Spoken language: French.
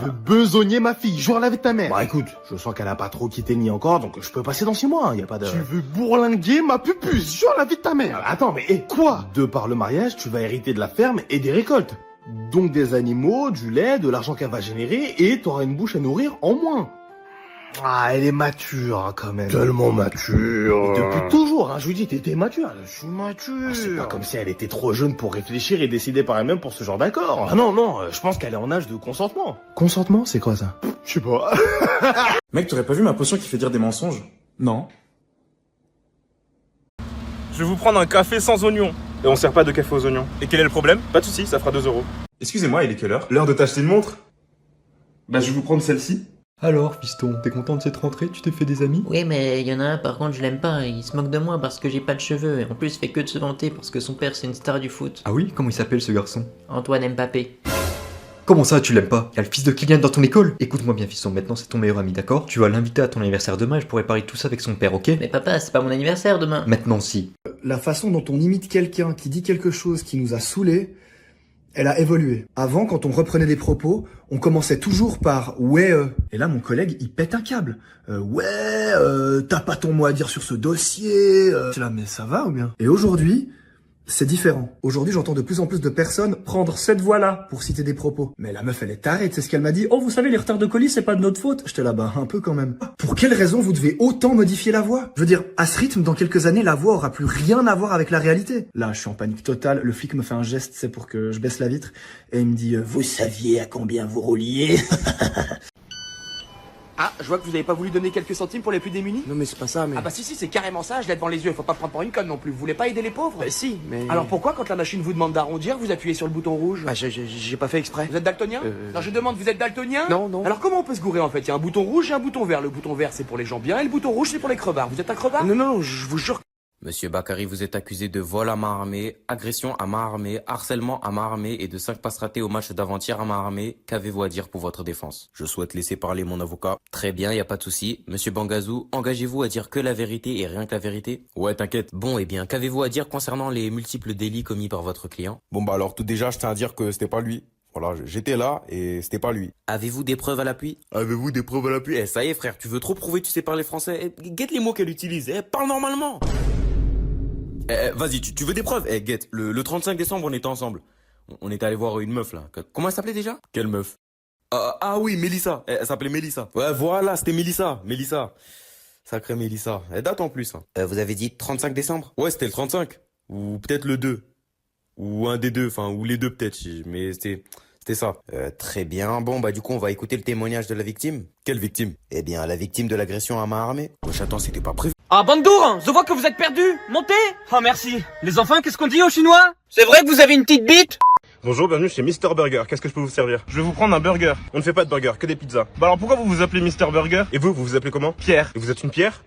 veux besogner ma fille, jure la vie de ta mère. Bah écoute, je sens qu'elle a pas trop quitté le nid encore, donc je peux passer dans 6 mois, hein, y a pas de... Tu veux bourlinguer ma pupus, jure la vie de ta mère. Attends, mais quoi? De par le mariage, tu vas hériter de la ferme et des récoltes. Donc des animaux, du lait, de l'argent qu'elle va générer, et t'auras une bouche à nourrir en moins. Ah, elle est mature, hein, quand même. Tellement mature. Et depuis toujours, hein, je lui dis, t'es mature. Je suis mature. Ah, c'est pas comme si elle était trop jeune pour réfléchir et décider par elle-même pour ce genre d'accord. Ah non, je pense qu'elle est en âge de consentement. Consentement, c'est quoi ça? Je sais pas. Mec, t'aurais pas vu ma potion qui fait dire des mensonges? Non. Je vais vous prendre un café sans oignon. Et on sert pas de café aux oignons. Et quel est le problème? Pas de soucis, ça fera 2 €. Excusez-moi, il est quelle heure? L'heure de t'acheter une montre? Bah, je vais vous prendre celle-ci. Alors, fiston, t'es content de cette rentrée? Tu t'es fait des amis? Oui, mais il y en a un, par contre, je l'aime pas. Il se moque de moi parce que j'ai pas de cheveux. Et en plus, il fait que de se vanter parce que son père, c'est une star du foot. Ah oui? Comment il s'appelle ce garçon? Antoine Mbappé. Comment ça, tu l'aimes pas? Y'a le fils de Kylian dans ton école? Écoute-moi bien, fiston, maintenant c'est ton meilleur ami, d'accord? Tu vas l'inviter à ton anniversaire demain et je pourrais parler de tout ça avec son père, ok? Mais papa, c'est pas mon anniversaire demain. Maintenant, si. La façon dont on imite quelqu'un qui dit quelque chose qui nous a saoulés, elle a évolué. Avant, quand on reprenait des propos, on commençait toujours par « ouais Et là, mon collègue, il pète un câble. T'as pas ton mot à dire sur ce dossier. C'est là, mais ça va ou bien? Et aujourd'hui, c'est différent. Aujourd'hui, j'entends de plus en plus de personnes prendre cette voie-là pour citer des propos. Mais la meuf, elle est tarée, c'est ce qu'elle m'a dit. Oh, vous savez, les retards de colis, c'est pas de notre faute. J'étais là-bas, un peu quand même. Pour quelle raison vous devez autant modifier la voix? Je veux dire, à ce rythme, dans quelques années, la voix aura plus rien à voir avec la réalité. Là, je suis en panique totale. Le flic me fait un geste, c'est pour que je baisse la vitre. Et il me dit, vous saviez à combien vous rouliez? Ah, je vois que vous avez pas voulu donner quelques centimes pour les plus démunis. Non mais c'est pas ça, mais... Ah bah si, c'est carrément ça, je l'ai devant les yeux, faut pas prendre pour une conne non plus. Vous voulez pas aider les pauvres? Bah si, mais... Alors pourquoi quand la machine vous demande d'arrondir, vous appuyez sur le bouton rouge? Bah j'ai pas fait exprès. Vous êtes daltonien? Non, je demande, vous êtes daltonien? Non. Alors comment on peut se gourer en fait? Il y a un bouton rouge et un bouton vert. Le bouton vert c'est pour les gens bien et le bouton rouge c'est pour les crevards. Vous êtes un crevard? Non, je vous jure. Monsieur Bakary, vous êtes accusé de vol à main armée, agression à main armée, harcèlement à main armée et de 5 passes ratées au match d'avant-hier à main armée. Qu'avez-vous à dire pour votre défense? Je souhaite laisser parler mon avocat. Très bien, y a pas de souci. Monsieur Bangazou, engagez-vous à dire que la vérité et rien que la vérité? Ouais, t'inquiète. Bon, eh bien, qu'avez-vous à dire concernant les multiples délits commis par votre client? Bon bah alors tout déjà, je tiens à dire que c'était pas lui. Voilà, j'étais là et c'était pas lui. Avez-vous des preuves à l'appui? Avez-vous des preuves à l'appui? Eh, ça y est frère, tu veux trop prouver que tu sais parler français? Eh, guette les mots qu'elle utilise, parle normalement. Vas-y, tu veux des preuves? Guette, le 35 décembre, on était ensemble. On était allé voir une meuf, là. Comment elle s'appelait déjà? Quelle meuf? Ah oui, Mélissa. Elle s'appelait Mélissa. Ouais, voilà, c'était Mélissa. Sacrée Mélissa. Elle date en plus. Hein. Vous avez dit 35 décembre? Ouais, c'était le 35. Ou peut-être le 2. Ou un des deux, enfin, ou les deux peut-être. Mais c'était ça. Très bien. Bon, bah du coup, on va écouter le témoignage de la victime. Quelle victime? Eh bien, la victime de l'agression à main armée. Wesh, attends, c'était pas prévu. Ah, Bandour, je vois que vous êtes perdus. Montez. Oh, merci. Les enfants, qu'est-ce qu'on dit aux Chinois? C'est vrai que vous avez une petite bite? Bonjour, bienvenue chez Mister Burger. Qu'est-ce que je peux vous servir? Je vais vous prendre un burger. On ne fait pas de burger, que des pizzas. Bah alors pourquoi vous vous appelez Mister Burger? Et vous vous appelez comment? Pierre. Et vous êtes une pierre?